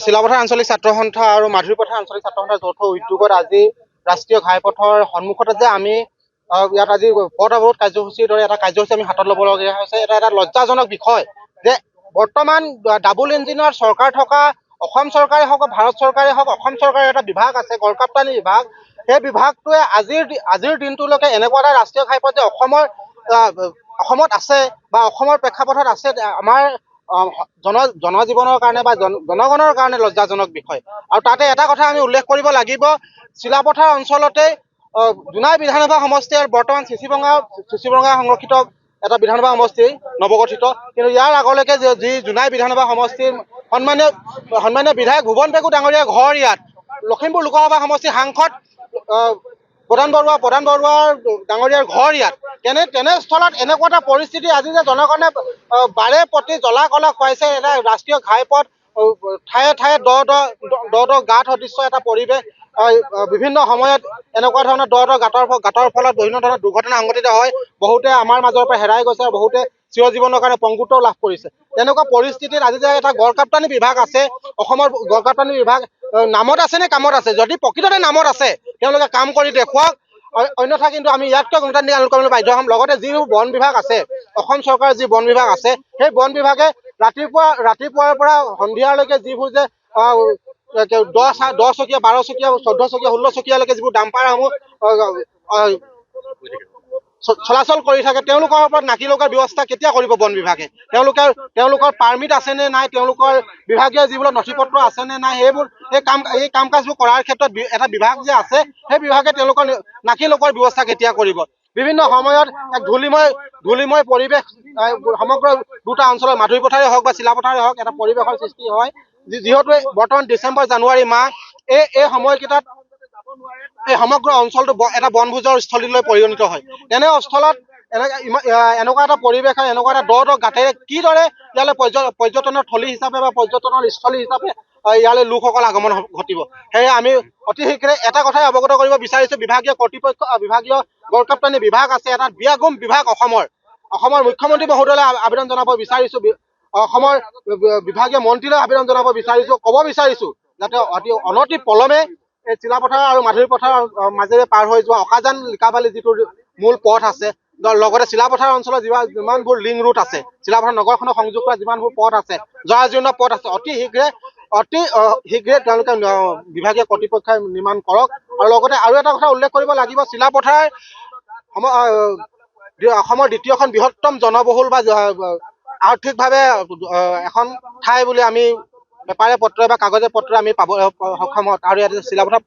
চিলাপথাৰ আঞ্চলিক ছাত্ৰ সন্থা আৰু মাধুৰীপথাৰ আঞ্চলিক ছাত্ৰ সন্থাৰ যৌথ উদ্যোগত আজি ৰাষ্ট্ৰীয় ঘাইপথৰ সন্মুখতে যে আমি ইয়াত আজি পথ অৱৰোধ কাৰ্যসূচীৰ দৰে এটা কাৰ্যসূচী আমি হাতত ল'বলগীয়া হৈছে। এটা লজ্জাজনক বিষয় যে বৰ্তমান ডাবুল ইঞ্জিনৰ চৰকাৰ থকা অসম চৰকাৰে হওক বা ভাৰত চৰকাৰে হওক, অসম চৰকাৰৰ এটা বিভাগ আছে গড়কাপ্তানি বিভাগ। সেই বিভাগটোৱে আজিৰ দিনটোলৈকে এনেকুৱা এটা ৰাষ্ট্ৰীয় ঘাইপথ যে অসমত আছে বা অসমৰ প্ৰেক্ষাপটত আছে, আমাৰ জনজীৱনৰ কাৰণে বা জনগণৰ কাৰণে লজ্জাজনক বিষয়। আৰু তাতে এটা কথা আমি উল্লেখ কৰিব লাগিব, চিলাপথাৰ অঞ্চলতে জোনাই বিধানসভা সমষ্টি আৰু বৰ্তমান চিচিভঙা সংৰক্ষিত এটা বিধানসভা সমষ্টি নৱগঠিত। কিন্তু ইয়াৰ আগলৈকে যি জোনাই বিধানসভা সমষ্টিৰ সন্মানীয় বিধায়ক ভুৱন পেগু ডাঙৰীয়াৰ ঘৰ ইয়াত, লখিমপুৰ লোকসভা সমষ্টিৰ সাংসদ প্ৰধান বৰুৱাৰ ডাঙৰীয়াৰ ঘৰ ইয়াত। তেনেস্থলত এনেকুৱা এটা পৰিস্থিতি আজি যে জনগণে বাৰে প্ৰতি জ্বলা কলা খুৱাইছে। এটা ৰাষ্ট্ৰীয় ঘাইপথ, ঠায়ে ঠায়ে দ গাঁত সদৃশ্য এটা পৰিৱেশ। বিভিন্ন সময়ত এনেকুৱা ধৰণৰ দ গাঁতৰ ফলত বিভিন্ন ধৰণৰ দুৰ্ঘটনা সংঘটিত হয়। বহুতে আমাৰ মাজৰ পৰা হেৰাই গৈছে আৰু বহুতে চিৰজীৱনৰ কাৰণে পংগুত্ব লাভ কৰিছে। তেনেকুৱা পৰিস্থিতিত আজি যে এটা গড়কাপ্তানি বিভাগ আছে, অসমৰ গড়কাপ্তানি বিভাগ নামত আছে নে কামত আছে? যদি প্ৰকৃততে নামত আছে তেওঁলোকে কাম কৰি দেখুৱাওক, অন্যথা কিন্তু আমি ইয়াতকৈ গণতান্ত্ৰিক আন্দোলন কৰিবলৈ বাধ্য হ'ম। লগতে যিবোৰ বন বিভাগ আছে, অসম চৰকাৰৰ যি বন বিভাগ আছে, সেই বন বিভাগে ৰাতিপুৱাৰ পৰা সন্ধিয়ালৈকে যিবোৰ যে 10 চকীয়া, 12 চকীয়া, 14 চকীয়া, 16 চকীয়ালৈকে যিবোৰ ডাম্পাৰসমূহ চলাচল কৰি থাকে, তেওঁলোকৰ ওপৰত নাকি লগোৱাৰ ব্যৱস্থা কেতিয়া কৰিব বন বিভাগে? তেওঁলোকৰ পাৰ্মিট আছে নে নাই, তেওঁলোকৰ বিভাগীয় যিবোৰ নথি পত্ৰ আছে নে নাই, এই কাম কাজবোৰ কৰাৰ ক্ষেত্ৰত এটা বিভাগ যে আছে, সেই বিভাগে তেওঁলোকৰ নাকি লগোৱাৰ ব্যৱস্থা কেতিয়া কৰিব? বিভিন্ন সময়ত এক ধূলিময় পৰিৱেশ সমগ্ৰ দুটা অঞ্চলৰ মাধুৰীপথাৰে হওক বা চিলাপথাৰে হওক এটা পৰিৱেশৰ সৃষ্টি হয়। যিহেতু বৰ্তমান ডিচেম্বৰ জানুৱাৰী মাহ, এই সময়কেইটাত এই সমগ্ৰ অঞ্চলটো এটা বনভোজৰ স্থলীলৈ পৰিণত হয়। তেনে স্থলত এনেকুৱা এটা পৰিৱেশ হয়, এনেকুৱা এটা দ গাঁতেৰে কিদৰে ইয়ালৈ পৰ্যটনৰ থলী হিচাপে বা পৰ্যটনৰ স্থলী হিচাপে ইয়ালৈ লোকসকল আগমন ঘটিব? সেয়ে আমি অতি শীঘ্ৰে এটা কথাই অৱগত কৰিব বিচাৰিছো, বিভাগীয় কৰ্তৃপক্ষ, বিভাগীয় গড়কাপ্তানি বিভাগ আছে, এটা বিয়াগুম বিভাগ অসমৰ মুখ্যমন্ত্ৰী মহোদয়লৈ আবেদন জনাব বিচাৰিছো, অসমৰ বিভাগীয় মন্ত্ৰীলৈ আবেদন জনাব বিচাৰিছো, ক'ব বিচাৰিছো যাতে অনতি পলমে এই চিলাপথাৰ আৰু মাধুৰীপথাৰ মাজেৰে পাৰ হৈ যোৱা অকাজান লিকাবালি যিটো মূল পথ আছে, লগতে চিলাপথাৰ অঞ্চলৰ যিমানবোৰ লিংক ৰুট আছে, চিলাপথাৰ নগৰখনক সংযোগ কৰা যিমানবোৰ পথ আছে, জৰাজীৰ্ণ পথ আছে, অতি শীঘ্ৰে তেওঁলোকে বিভাগীয় কৰ্তৃপক্ষই নিৰ্মাণ কৰক। আৰু লগতে আৰু এটা কথা উল্লেখ কৰিব লাগিব, চিলাপথাৰ অসমৰ দ্বিতীয়খন বৃহত্তম জনবহুল বা আৰ্থিকভাৱে এখন ঠাই বুলি আমি পেপাৰে পত্ৰই বা কাগজে পত্ৰই আমি পাব সক্ষম হওঁ। আৰু ইয়াতে চিলাপথাৰ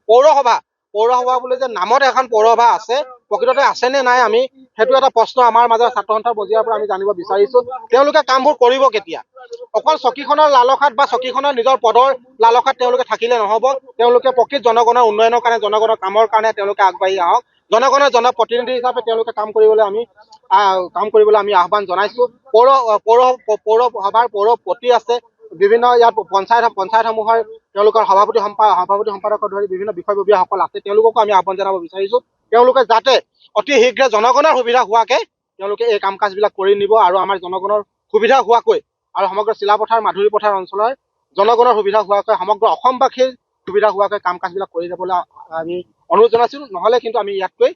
পৌৰসভা বুলি যে নামত এখন পৌৰসভা আছে, প্ৰকৃততে আছে নে নাই, আমি সেইটো এটা প্ৰশ্ন আমাৰ মাজৰ ছাত্ৰ সন্থাৰ পৰ্যায়ৰ পৰা আমি জানিব বিচাৰিছো। তেওঁলোকে কামবোৰ কৰিব কেতিয়া? অকল চকীখনৰ লালসাত বা চকীখনৰ নিজৰ পদৰ লালসাত তেওঁলোকে থাকিলে নহ'ব। তেওঁলোকে প্ৰকৃত জনগণৰ উন্নয়নৰ কাৰণে, জনগণৰ কামৰ কাৰণে তেওঁলোকে আগবাঢ়ি আহক। জনগণৰ জনপ্ৰতিনিধি হিচাপে তেওঁলোকে কাম কৰিবলৈ আমি আহ্বান জনাইছো। পৌৰসভাৰ পৌৰপতি আছে, বিভিন্ন ইয়াত পঞ্চায়তসমূহৰ তেওঁলোকৰ সভাপতি সম্পাদকক ধৰি বিভিন্ন বিষয়ববীয়াসকল আছে, তেওঁলোককো আমি আহ্বান জনাব বিচাৰিছো, তেওঁলোকে যাতে অতি শীঘ্ৰে জনগণৰ সুবিধা হোৱাকে তেওঁলোকে এই কাম কাজবিলাক কৰি নিব আৰু আমাৰ জনগণৰ সুবিধা হোৱাকৈ আৰু সমগ্ৰ চিলাপথাৰ মাধুৰীপথাৰ অঞ্চলৰ জনগণৰ সুবিধা হোৱাকৈ, সমগ্ৰ অসমবাসীৰ সুবিধা হোৱাকৈ কাম কাজবিলাক কৰি যাবলৈ আমি অনুৰোধ জনাইছো। নহ'লে কিন্তু আমি ইয়াতকৈ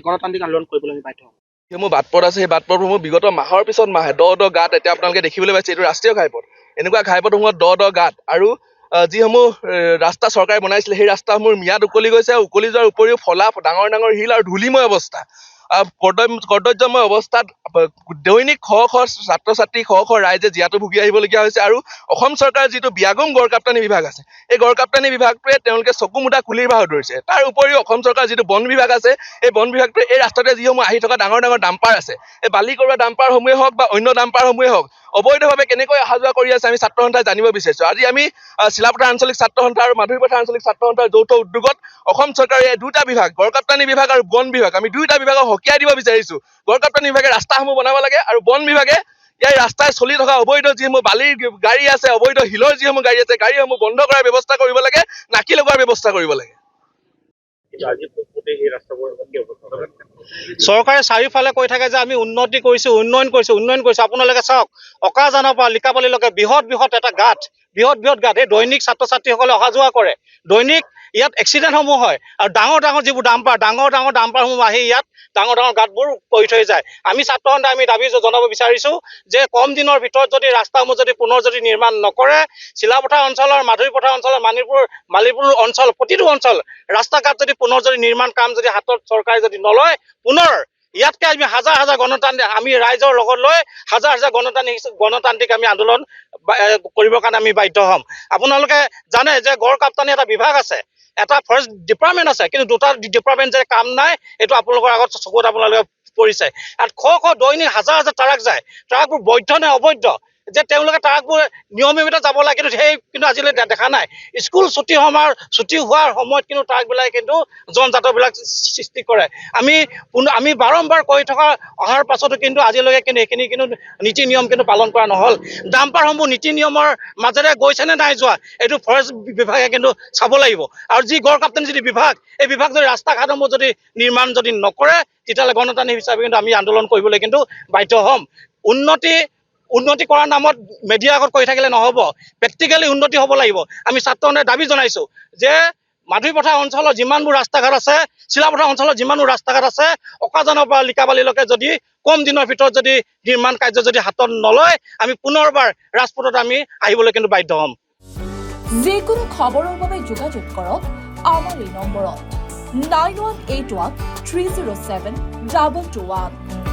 গণতান্ত্ৰিক আন্দোলন কৰিবলৈ আমি বাধ্য হ'ম। যিসমূহ বাটপথ আছে, সেই বাটপথসমূহ বিগত মাহৰ পিছত মাহে দ গাঁত এতিয়া আপোনালোকে দেখিবলৈ পাইছে, এইটো ৰাষ্ট্ৰীয় ঘাইপথ। এনেকুৱা ঘাইপথসমূহত দ গাঁত আৰু যিসমূহ ৰাস্তা চৰকাৰে বনাইছিলে, সেই ৰাস্তাসমূহৰ ম্যাদ উকলি গৈছে। উকলি যোৱাৰ উপৰিও ডাঙৰ ডাঙৰ শিল আৰু ধূলিময় অৱস্থা, কৰ্দৰ্যময় অৱস্থাত দৈনিক শ ছাত্ৰ ছাত্ৰী, ৰাইজে জীয়াতু ভুগি আহিবলগীয়া হৈছে। আৰু অসম চৰকাৰৰ যিটো বিয়াগুম গড়কাপ্তানি বিভাগ আছে, এই গড়কাপ্তানি বিভাগটোৱে তেওঁলোকে চকু মুদা খুলিৰ বাহ ধৰিছে। তাৰ উপৰিও অসম চৰকাৰৰ যিটো বন বিভাগ আছে, এই বন বিভাগটোৱে এই ৰাস্তাতে যিসমূহ আহি থকা ডাঙৰ ডাঙৰ ডাম্পাৰ আছে, এই বালি কৰোৱা ডাম্পাৰসমূহে হওক বা অন্য ডাম্পাৰসমূহে হওক, অবৈধভাৱে কেনেকৈ অহা যোৱা কৰি আছে আমি ছাত্ৰ সন্থাই জানিব বিচাৰিছো। আজি আমি চিলাপথাৰ আঞ্চলিক ছাত্ৰ সন্থা আৰু মাধুৰীপথাৰ আঞ্চলিক ছাত্ৰ সন্থাৰ যৌথ উদ্যোগত অসম চৰকাৰে এই দুটা বিভাগ, গড়কাপ্তানি বিভাগ আৰু বন বিভাগ, আমি দুয়োটা বিভাগক সকীয়াই দিব বিচাৰিছো। গড়কাপ্তানি বিভাগে ৰাস্তাসমূহ বনাব লাগে আৰু বন বিভাগে ইয়াৰ ৰাস্তাই চলি থকা অবৈধ যিসমূহ বালিৰ গাড়ী আছে, অবৈধ শিলৰ যিসমূহ গাড়ী আছে, গাড়ীসমূহ বন্ধ কৰাৰ ব্যৱস্থা কৰিব লাগে, নাকি লগোৱাৰ ব্যৱস্থা কৰিব লাগে। চৰকাৰে চাৰিওফালে কৈ থাকে যে আমি উন্নতি কৰিছোঁ, উন্নয়ন কৰিছোঁ। আপোনালোকে চাওক, অকাজানৰ পৰা লিকাবালিলৈকে বৃহৎ এটা গাঁত, বৃহৎ গাঁত। এই দৈনিক ছাত্ৰ ছাত্ৰীসকলে অহা যোৱা কৰে, দৈনিক ইয়াত এক্সিডেণ্টসমূহ হয়। আৰু ডাঙৰ যিবোৰ ডাম্পাৰসমূহ আহি ইয়াত ডাঙৰ গাঁতবোৰ কৰি থৈ যায়। আমি ছাত্ৰ সন্থাই আমি দাবী জনাব বিচাৰিছোঁ যে কম দিনৰ ভিতৰত যদি ৰাস্তাসমূহ যদি পুনৰ যদি নিৰ্মাণ নকৰে, চিলাপথাৰ অঞ্চলৰ, মাধুৰীপথাৰ অঞ্চলৰ, মালিপুৰ অঞ্চল, প্ৰতিটো অঞ্চল ৰাস্তা ঘাট যদি পুনৰ যদি নিৰ্মাণ কাম যদি হাতত চৰকাৰে যদি নলয়, পুনৰ ইয়াতকে আমি হাজাৰ গণতান্ত্ৰিক, আমি ৰাইজৰ লগত লৈ হাজাৰ গণতান্ত্ৰিক আমি আন্দোলন কৰিবৰ কাৰণে আমি বাধ্য হ'ম। আপোনালোকে জানে যে গড় কাপ্তানি এটা বিভাগ আছে, এটা ফৰেষ্ট ডিপাৰ্টমেণ্ট আছে, কিন্তু দুটা ডিপাৰ্টমেণ্ট যে কাম নাই, এইটো আপোনালোকৰ আগত চকুত আপোনালোকে পৰিছে। আৰু দৈনিক হাজাৰ ট্ৰাক যায়, ট্ৰাকবোৰ বৈধ নে অবৈধ, যে তেওঁলোকে ট্ৰাকবোৰ নিয়মিত যাব লাগে, কিন্তু আজিলৈ দেখা নাই। স্কুল ছুটি হোৱাৰ সময়ত কিন্তু ট্ৰাকবিলাকে কিন্তু যানজঁটবিলাক সৃষ্টি কৰে। আমি বাৰম্বাৰ কৈ অহাৰ পাছতো কিন্তু আজিলৈকে কিন্তু এইখিনি কিন্তু নীতি নিয়ম কিন্তু পালন কৰা নহ'ল। ডাম্পাৰসমূহ নীতি নিয়মৰ মাজেৰে গৈছে নে নাই যোৱা, এইটো ফৰেষ্ট বিভাগে কিন্তু চাব লাগিব। আৰু যি গড় কাপ্তানি যদি বিভাগ, এই বিভাগ যদি ৰাস্তা ঘাটসমূহ যদি নিৰ্মাণ যদি নকৰে, তেতিয়াহ'লে গণতান্ত্ৰিক হিচাপে কিন্তু আমি আন্দোলন কৰিবলৈ কিন্তু বাধ্য হ'ম। উন্নতি কৰাৰ নামত মিডিয়াৰ আগত কৈ থাকিলে নহ'ব, প্ৰেক্টিকেলি উন্নতি হ'ব লাগিব। আমি ছাত্ৰ সন্থাই দাবী জনাইছোঁ যে মাধুৰীপথাৰ অঞ্চলৰ যিমানবোৰ ৰাস্তা ঘাট আছে, চিলাপথাৰ অঞ্চলৰ যিমানবোৰ ৰাস্তা ঘাট আছে, অকাজানৰ পৰা লিকাবালিলৈকে যদি কম দিনৰ ভিতৰত যদি নিৰ্মাণ কাৰ্য যদি হাতত নলয়, আমি পুনৰবাৰ ৰাজপথত আমি আহিবলৈ কিন্তু বাধ্য হ'ম। যিকোনো খবৰৰ বাবে যোগাযোগ কৰক আমাৰ এই নম্বৰত 9181 307 221।